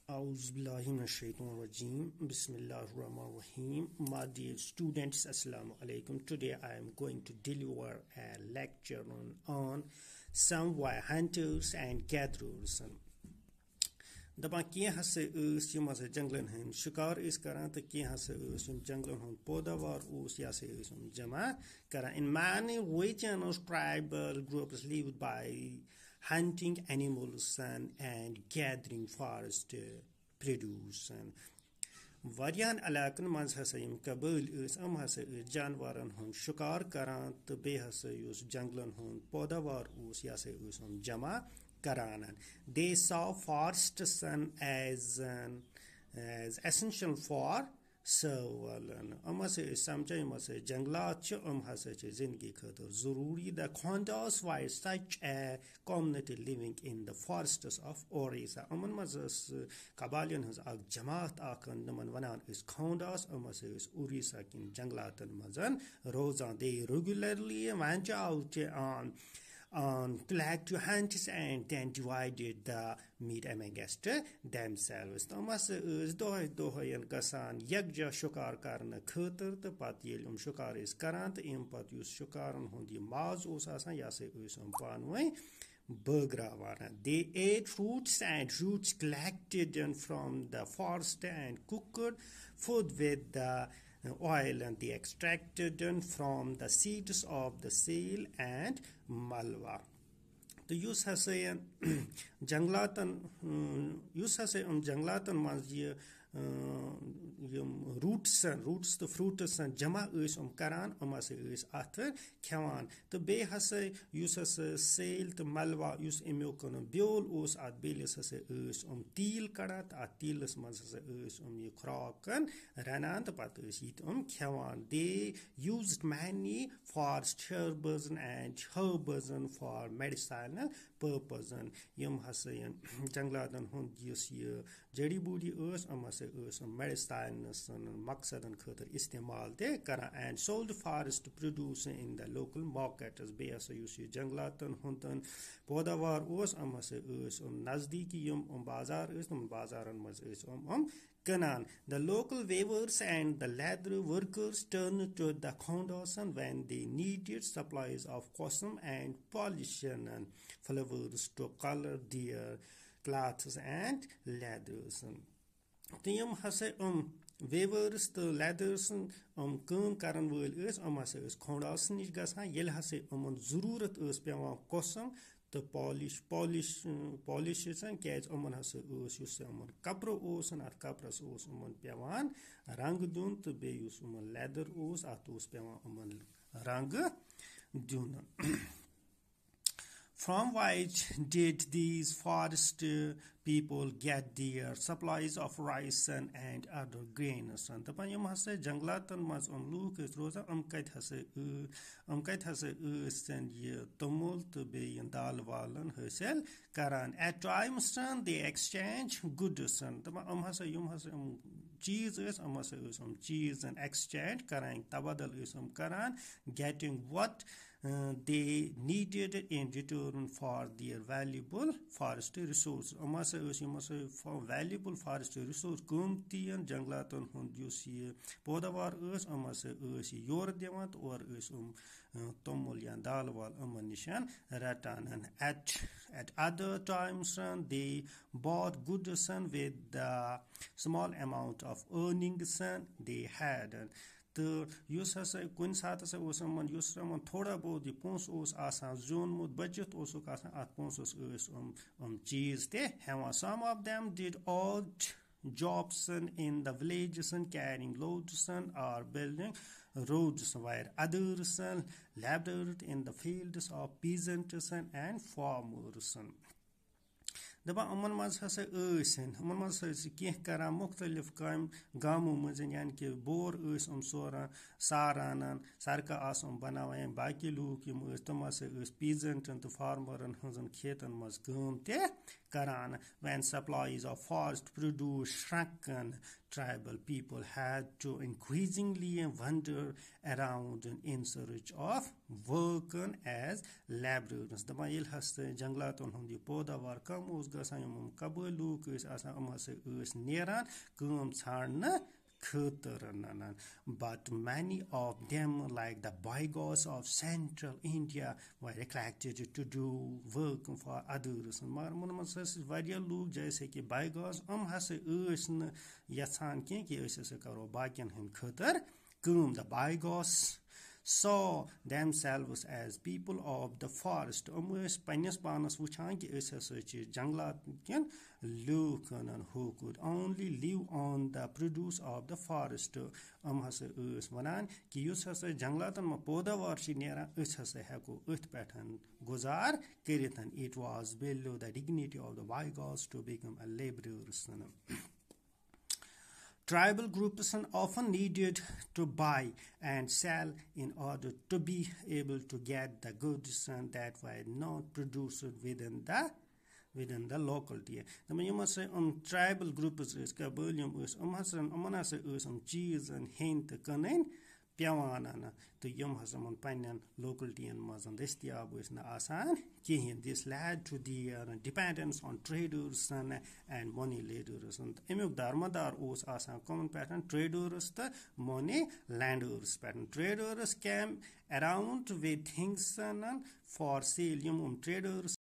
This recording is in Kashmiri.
Auzubillahiminash-shaytanir-rajim. Bismillahir-rahmanir-rahim. My dear students, Assalamu alaikum. Today I am going to deliver a lecture on some why hunters and gatherers. दपा क्या हसे यम हसे जंगलन हन शिकार इस करान तो क्या हसे यम जंगलन हन पैदावार उस या से यम जमा करा. In many regions, tribal groups live by hunting animals and gathering forest produce. वारियान इलाकन मज हसे यम कबील हसे जानवरन हन शिकार करान तो बे हसे युस जंगलन हन पैदावार उस या से यम जमा Karanan. They saw forests as essential for survival. Hase samjha hase janglat ch hase ch zindagi khatir zaruri. The Khondas were such a community living in the forests of Orissa. Aman mazas Kabalian has ag jamaat akan naman wanan is Khondas hase is Orissa kin janglatan mazan rozan. They regularly went out on collective hunts and then divided the meat amongst themselves. Thomas is dohayan gasan yagja shukar karna khatir the pat yelum shukar is karant impat use shukaran hundi maz usasan yase usum panway burgravana. They ate fruits and roots collected from the forest and cooked food with the oil and they extracted from the seeds of the seal and malwa. The use has a janglatan was roots the fruits and jama is karan amase is after khawan the be has use has sail the malwa use emokon biol us at belis has is til karat at tilis mas is ye kraken ranan the pat is it khawan. They used many for herbs and for medicinal purpose. Yum has janglatan hund use jari budi us amase medicine maqsad and khatir istemal de kara and sold forest produce in the local market as be as use janglatan huntan podawar us amase nazdiki yum bazar is bazaran maz is kanan. The local weavers and the leather workers turned to the Khondas when they needed supplies of cotton and polish and flowers to color their clothes and leathers. Tiyam hase weavers the leathers kun karan wol is hase is Khondas nish gasan yel hase zururat is pewan cotton the polishes and cats hase us use kapro os and at kapras os pewan rang dun to be use leather os at os pewan rang dun. From which did these forest people get their supplies of rice and other grains? And the Panyam hase janglatan mas look is rosa kait hase and ye tumult be in dal walan herself karan. At times they exchange goods and the hase hase cheese is hase cheese and exchange karan tabadal is karan getting what they needed in return for their valuable forestry resource. For valuable forestry resource kumti and janglatan hund use podawar us yor devant or us tomul yan dalwal amanishan ratan. And at other times they bought goods with the small amount of earnings they had. The use has a queen sat as a woman use someone thought about the pons os asan zone mood budget also casan at ponsos is cheese they have some of them did odd jobs in the villages and carrying loads or building roads while others labored in the fields of peasants and farmers. दबा अमन मज हसे अमन मज हसे कह करा मुख्तलिफ काम गामों मजन यानी कि बोर सोरा सारान सरका आसम बनावान बाकी लोग यम तम हसे पीजेंटन तो फार्मरन हजन खेतन मज काम ते karan. When supplies of forest produce shrunken, tribal people had to increasingly wander around in search of work as laborers. Dapan yel has janglaton hundi podawar kam us gasan yum kabuluk is asa amas us neran kum charna but many of them, like the Baigos of central India, were attracted to do work for others. Various लोग जैसे कि Baigos हसे ٲسۍ यसान कि أسۍ हसे करो बाकियन हन खतर कम. The Baigos saw themselves as people of the forest. ٲسۍ पन्नस पानस वुछान कि أسۍ हसे छि जंगलात कन लूकन who could only live on the produce of the forest. हसे ٲسۍ वनान कि युस हसे जंगलातन म पौधावार छि नेरान أسۍ हसे हेको अथ पेठन गुजार करितन. It was below the dignity of the Baigos to become a laborer. Tribal groups often needed to buy and sell in order to be able to get the goods that were not produced within the locality. The tribal groups is kabelium is amana cheese and hint kanin piawana to yum hasaman panian locality and mazan destiab is na asan kihin. This led to the dependence on traders and money lenders. And emuk darmadar was asan common pattern traders the money lenders pattern. Traders came around with things for sale. Traders